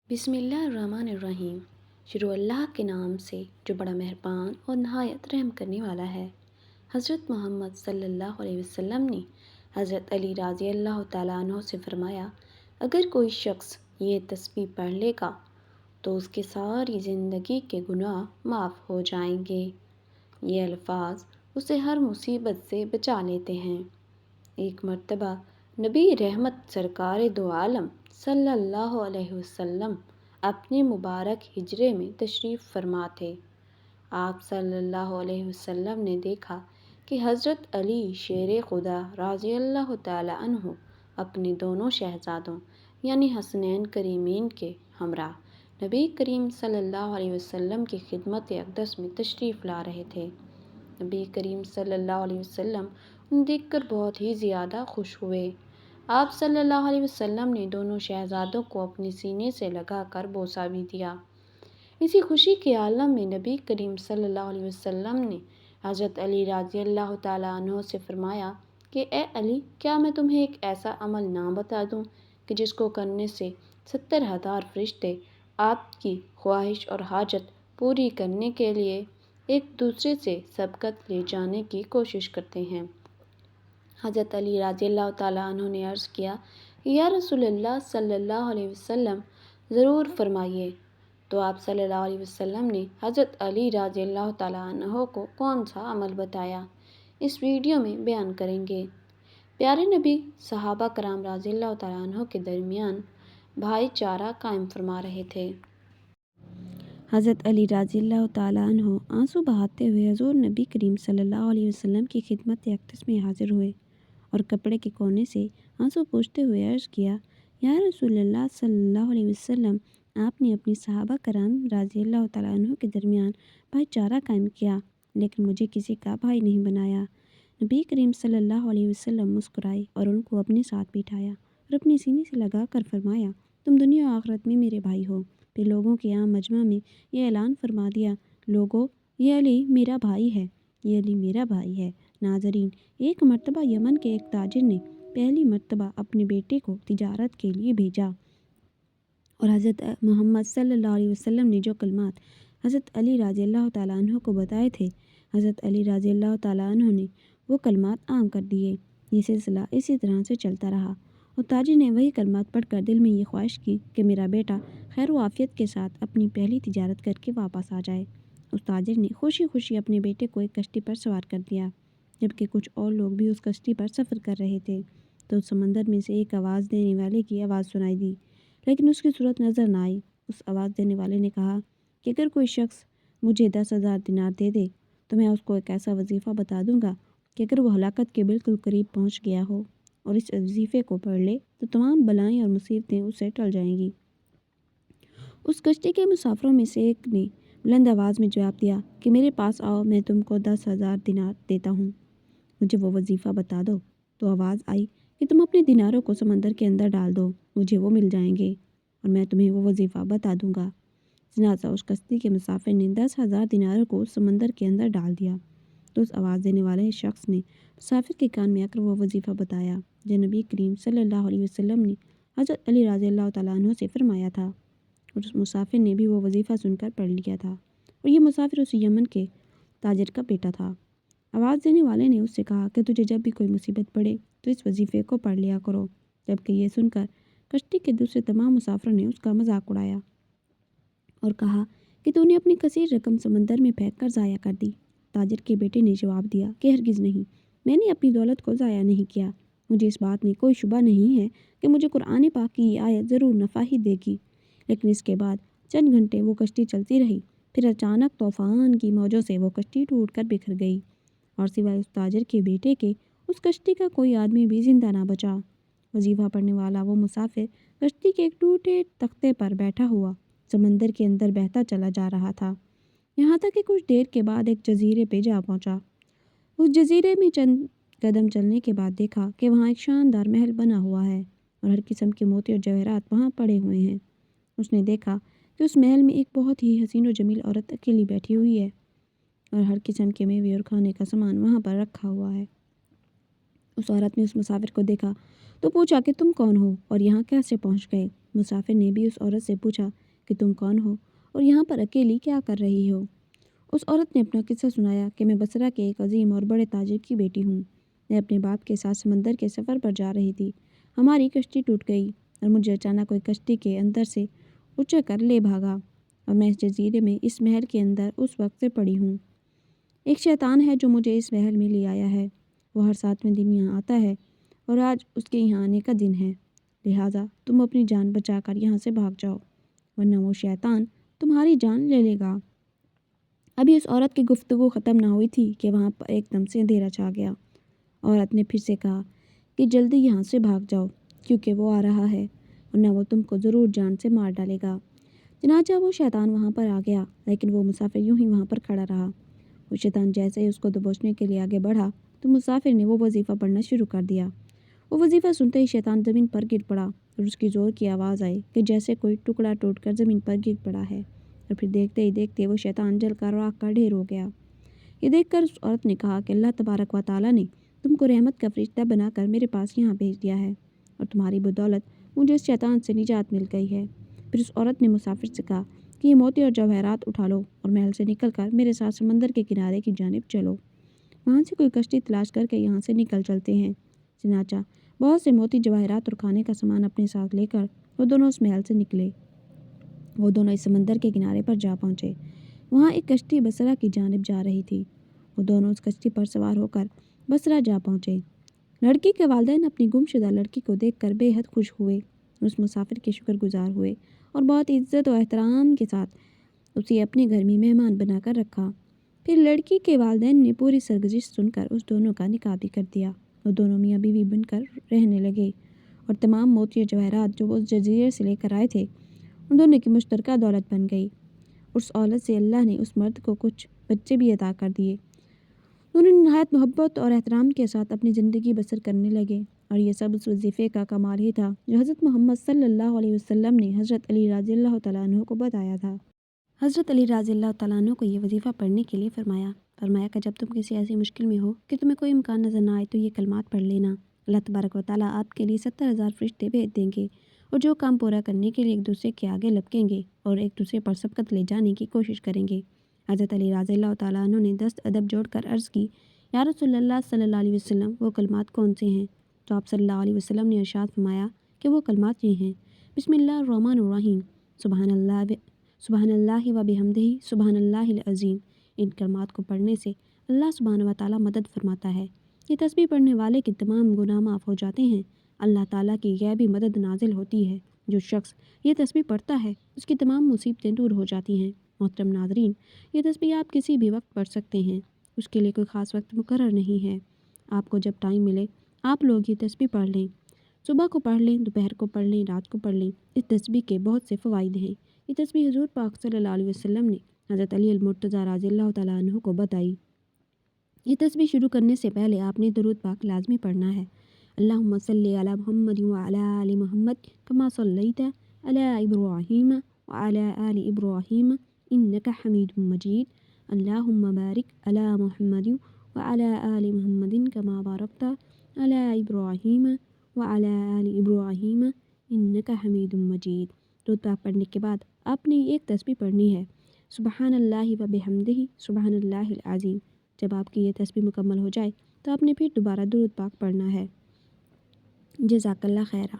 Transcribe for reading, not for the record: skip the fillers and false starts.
بسم اللہ الرحمن الرحیم۔ شروع اللہ کے نام سے جو بڑا مہربان اور نہایت رحم کرنے والا ہے۔ حضرت محمد صلی اللہ علیہ وسلم نے حضرت علی رضی اللہ تعالیٰ عنہ سے فرمایا، اگر کوئی شخص یہ تسبیح پڑھ لے گا تو اس کی ساری زندگی کے گناہ معاف ہو جائیں گے۔ یہ الفاظ اسے ہر مصیبت سے بچا لیتے ہیں۔ ایک مرتبہ نبی رحمت سرکار دو عالم صلی اللہ علیہ وسلم اپنے مبارک ہجرے میں تشریف فرما تھے۔ آپ صلی اللہ علیہ وسلم نے دیکھا کہ حضرت علی شیر خدا رضی اللہ تعالیٰ عنہ اپنے دونوں شہزادوں یعنی حسنین کریمین کے ہمراہ نبی کریم صلی اللہ علیہ وسلم کی خدمت اقدس میں تشریف لا رہے تھے۔ نبی کریم صلی اللہ علیہ وسلم انہیں دیکھ کر بہت ہی زیادہ خوش ہوئے۔ آپ صلی اللہ علیہ وسلم نے دونوں شہزادوں کو اپنے سینے سے لگا کر بوسہ بھی دیا۔ اسی خوشی کے عالم میں نبی کریم صلی اللہ علیہ وسلم نے حضرت علی رضی اللہ تعالیٰ عنہ سے فرمایا کہ اے علی، کیا میں تمہیں ایک ایسا عمل نہ بتا دوں کہ جس کو کرنے سے 70,000 فرشتے آپ کی خواہش اور حاجت پوری کرنے کے لیے ایک دوسرے سے سبقت لے جانے کی کوشش کرتے ہیں۔ حضرت علی رضی اللہ تعالیٰ عنہ نے عرض کیا کہ یا رسول اللہ صلی اللہ علیہ وسلم، ضرور فرمائیے۔ تو آپ صلی اللہ علیہ وسلم نے حضرت علی رضی اللہ تعالیٰ عنہ کو کون سا عمل بتایا، اس ویڈیو میں بیان کریں گے۔ پیارے نبی صحابہ کرام رضی اللہ تعالیٰ عنہ کے درمیان بھائی چارہ قائم فرما رہے تھے۔ حضرت علی رضی اللہ تعالیٰ عنہ آنسو بہاتے ہوئے حضور نبی کریم صلی اللہ علیہ وسلم کی خدمت اقدس میں حاضر ہوئے اور کپڑے کے کونے سے آنسو پوچھتے ہوئے عرض کیا، یا رسول اللہ صلی اللہ علیہ وسلم، آپ نے اپنی صحابہ کرام رضی اللہ تعالیٰ عنہ کے درمیان بھائی چارہ قائم کیا، لیکن مجھے کسی کا بھائی نہیں بنایا۔ نبی کریم صلی اللہ علیہ وسلم مسکرائے اور ان کو اپنے ساتھ بٹھایا اور اپنے سینے سے لگا کر فرمایا، تم دنیا و آخرت میں میرے بھائی ہو۔ پھر لوگوں کے عام مجمع میں یہ اعلان فرما دیا، لوگو، یہ علی میرا بھائی ہے، یہ علی میرا بھائی ہے۔ ناظرین، ایک مرتبہ یمن کے ایک تاجر نے پہلی مرتبہ اپنے بیٹے کو تجارت کے لیے بھیجا اور حضرت محمد صلی اللہ علیہ وسلم نے جو کلمات حضرت علی رضی اللہ تعالیٰ عنہ کو بتائے تھے، حضرت علی رضی اللہ تعالیٰ عنہ نے وہ کلمات عام کر دیے۔ یہ سلسلہ اسی طرح سے چلتا رہا اور تاجر نے وہی کلمات پڑھ کر دل میں یہ خواہش کی کہ میرا بیٹا خیر و عافیت کے ساتھ اپنی پہلی تجارت کر کے واپس آ جائے۔ اس تاجر نے خوشی خوشی اپنے بیٹے کو ایک کشتی پر سوار کر دیا، جبکہ کچھ اور لوگ بھی اس کشتی پر سفر کر رہے تھے۔ تو سمندر میں سے ایک آواز دینے والے کی آواز سنائی دی، لیکن اس کی صورت نظر نہ آئی۔ اس آواز دینے والے نے کہا کہ اگر کوئی شخص مجھے 10,000 دینار دے دے تو میں اس کو ایک ایسا وظیفہ بتا دوں گا کہ اگر وہ ہلاکت کے بالکل قریب پہنچ گیا ہو اور اس وظیفے کو پڑھ لے تو تمام بلائیں اور مصیبتیں اس سے ٹل جائیں گی۔ اس کشتی کے مسافروں میں سے ایک نے بلند آواز میں جواب دیا کہ میرے پاس آؤ، میں تم کو 10,000 دینار دیتا ہوں، مجھے وہ وظیفہ بتا دو۔ تو آواز آئی کہ تم اپنے دیناروں کو سمندر کے اندر ڈال دو، مجھے وہ مل جائیں گے اور میں تمہیں وہ وظیفہ بتا دوں گا۔ چنانچہ اس کشتی کے مسافر نے 10,000 دیناروں کو سمندر کے اندر ڈال دیا۔ تو اس آواز دینے والے شخص نے مسافر کے کان میں آ کر وہ وظیفہ بتایا جو نبی کریم صلی اللہ علیہ وسلم نے حضرت علی رضی اللہ تعالیٰ عنہ سے فرمایا تھا، اور اس مسافر نے بھی وہ وظیفہ سن کر پڑھ لیا تھا، اور یہ مسافر اس یمن کے تاجر کا بیٹا تھا۔ آواز دینے والے نے اس سے کہا کہ تجھے جب بھی کوئی مصیبت پڑے تو اس وظیفے کو پڑھ لیا کرو، جبکہ یہ سن کر کشتی کے دوسرے تمام مسافروں نے اس کا مذاق اڑایا اور کہا کہ تو نے اپنی کثیر رقم سمندر میں پھینک کر ضائع کر دی۔ تاجر کے بیٹے نے جواب دیا کہ ہرگز نہیں، میں نے اپنی دولت کو ضائع نہیں کیا، مجھے اس بات میں کوئی شبہ نہیں ہے کہ مجھے قرآن پاک کی یہ آیت ضرور نفع ہی دے گی۔ لیکن اس کے بعد چند گھنٹے وہ کشتی چلتی رہی، پھر اچانک طوفان کی موجوں سے وہ کشتی ٹوٹ کر بکھر گئی اور سوائے اس تاجر کے بیٹے کے اس کشتی کا کوئی آدمی بھی زندہ نہ بچا۔ وظیفہ پڑھنے والا وہ مسافر کشتی کے ایک ٹوٹے تختے پر بیٹھا ہوا سمندر کے اندر بہتا چلا جا رہا تھا، یہاں تک کہ کچھ دیر کے بعد ایک جزیرے پہ جا پہنچا۔ اس جزیرے میں چند قدم چلنے کے بعد دیکھا کہ وہاں ایک شاندار محل بنا ہوا ہے اور ہر قسم کے موتی اور جواہرات وہاں پڑے ہوئے ہیں۔ اس نے دیکھا کہ اس محل میں ایک بہت ہی حسین و جمیل عورت اکیلی بیٹھی ہوئی ہے اور ہر قسم کے میوے اور کھانے کا سامان وہاں پر رکھا ہوا ہے۔ اس عورت نے اس مسافر کو دیکھا تو پوچھا کہ تم کون ہو اور یہاں کیسے پہنچ گئے؟ مسافر نے بھی اس عورت سے پوچھا کہ تم کون ہو اور یہاں پر اکیلی کیا کر رہی ہو؟ اس عورت نے اپنا قصہ سنایا کہ میں بصرہ کے ایک عظیم اور بڑے تاجر کی بیٹی ہوں۔ میں اپنے باپ کے ساتھ سمندر کے سفر پر جا رہی تھی۔ ہماری کشتی ٹوٹ گئی اور مجھے اچانک کوئی کشتی کے اندر سے اچک کر لے بھاگا اور میں اس جزیرے میں اس محل کے اندر اس وقت سے پڑی ہوں۔ ایک شیطان ہے جو مجھے اس محل میں لے آیا ہے۔ وہ ہر 7ویں دن یہاں آتا ہے اور آج اس کے یہاں آنے کا دن ہے، لہٰذا تم اپنی جان بچا کر یہاں سے بھاگ جاؤ ورنہ وہ شیطان تمہاری جان لے لے گا۔ ابھی اس عورت کی گفتگو ختم نہ ہوئی تھی کہ وہاں پر ایک دم سے اندھیرا چھا گیا۔ عورت نے پھر سے کہا کہ جلدی یہاں سے بھاگ جاؤ کیونکہ وہ آ رہا ہے ورنہ وہ تم کو ضرور جان سے مار ڈالے گا۔ چنانچہ وہ شیطان وہاں پر آ گیا، لیکن وہ مسافر یوں ہی وہاں پر کھڑا رہا۔ وہ شیطان جیسے ہی اس کو دبوچنے کے لیے آگے بڑھا تو مسافر نے وہ وظیفہ پڑھنا شروع کر دیا۔ وہ وظیفہ سنتے ہی شیطان زمین پر گر پڑا اور اس کی زور کی آواز آئی کہ جیسے کوئی ٹکڑا ٹوٹ کر زمین پر گر پڑا ہے، اور پھر دیکھتے ہی دیکھتے وہ شیطان جل کر راکھ کا ڈھیر ہو گیا۔ یہ دیکھ کر اس عورت نے کہا کہ اللہ تبارک و تعالیٰ نے تم کو رحمت کا فرشتہ بنا کر میرے پاس یہاں بھیج دیا ہے اور تمہاری بدولت مجھے اس شیطان سے نجات مل گئی ہے۔ پھر اس عورت نے مسافر سے کہا کہ یہ موتی اور جواہرات اٹھا لو اور محل سے نکل کر میرے ساتھ سمندر کے کنارے کی جانب چلو۔ وہاں سے کوئی کشتی تلاش کر کے یہاں سے نکل چلتے ہیں۔ چنانچہ بہت سے موتی جواہرات اور کھانے کا سامان اپنے ساتھ لے کر وہ دونوں اس محل سے نکلے۔ وہ دونوں اس سمندر کے کنارے پر جا پہنچے۔ وہاں ایک کشتی بصرہ کی جانب جا رہی تھی۔ وہ دونوں اس کشتی پر سوار ہو کر بصرہ جا پہنچے۔ لڑکی کے والدین اپنی گمشدہ لڑکی کو دیکھ کر بے حد خوش ہوئے، اس مسافر کے شکر گزار ہوئے اور بہت عزت و احترام کے ساتھ اسے اپنے گھر میں مہمان بنا کر رکھا۔ پھر لڑکی کے والدین نے پوری سرگزشت سن کر اس دونوں کا نکاح بھی کر دیا۔ وہ دونوں میاں بیوی بن کر رہنے لگے اور تمام موتی اور جواہرات جو وہ اس جزیرے سے لے کر آئے تھے ان دونوں کی مشترکہ دولت بن گئی۔ اس عورت سے اللہ نے اس مرد کو کچھ بچے بھی عطا کر دیے۔ دونوں نہایت محبت اور احترام کے ساتھ اپنی زندگی بسر کرنے لگے، اور یہ سب اس وظیفے کا کمال ہی تھا جو حضرت محمد صلی اللہ علیہ وسلم نے حضرت علی رضی اللہ تعالیٰ عنہ کو بتایا تھا۔ حضرت علی رضی اللہ تعالیٰ عنہ کو یہ وظیفہ پڑھنے کے لیے فرمایا کہ جب تم کسی ایسی مشکل میں ہو کہ تمہیں کوئی امکان نظر نہ آئے تو یہ کلمات پڑھ لینا۔ اللہ تبارک و تعالیٰ آپ کے لیے 70,000 فرشتے بھیج دیں گے اور جو کام پورا کرنے کے لیے ایک دوسرے کے آگے لپکیں گے اور ایک دوسرے پر سبقت لے جانے کی کوشش کریں گے۔ حضرت علی رضی اللہ تعالیٰ عنہ نے دست ادب جوڑ کر عرض کی، یا رسول اللہ صلی اللہ علیہ وسلم، وہ کلمات کون سے ہیں؟ تو آپ صلی اللہ علیہ وسلم نے ارشاد فرمایا کہ وہ کلمات یہ ہیں: بسم اللہ الرحمن الرحیم، سبحان اللہ و بحمدہ، سبحان اللہ العظیم۔ ان کلمات کو پڑھنے سے اللہ سبحانہ و تعالیٰ مدد فرماتا ہے۔ یہ تسبیح پڑھنے والے کے تمام گناہ معاف ہو جاتے ہیں۔ اللہ تعالیٰ کی غیبی مدد نازل ہوتی ہے۔ جو شخص یہ تسبیح پڑھتا ہے اس کی تمام مصیبتیں دور ہو جاتی ہیں۔ محترم ناظرین، یہ تسبیح آپ کسی بھی وقت پڑھ سکتے ہیں، اس کے لیے کوئی خاص وقت مقرر نہیں ہے۔ آپ کو جب ٹائم ملے آپ لوگ یہ تسبیح پڑھ لیں، صبح کو پڑھ لیں، دوپہر کو پڑھ لیں، رات کو پڑھ لیں۔ اس تسبیح کے بہت سے فوائد ہیں۔ یہ تسبیح حضور پاک صلی اللہ علیہ وسلم نے حضرت علی المرتضیٰ رضی اللہ تعالیٰ عنہ کو بتائی۔ یہ تسبیح شروع کرنے سے پہلے آپ نے درود پاک لازمی پڑھنا ہے۔ اللہم صلی علی محمد وعلی آل محمد کما صلیت علی ابراہیم وعلی آل ابراہیم انک حمید مجید۔ اللہم بارک علی محمد وعلی آل محمد کما بارکت علی ابراہیم وعلی آل ابراہیم انک حمید مجید۔ درود پاک پڑھنے کے بعد آپ نے ایک تسبیح پڑھنی ہے: سبحان اللہ و بحمدہ، سبحان اللہ العظیم۔ جب آپ کی یہ تسبیح مکمل ہو جائے تو آپ نے پھر دوبارہ درود پاک پڑھنا ہے۔ جزاک اللہ خیرہ۔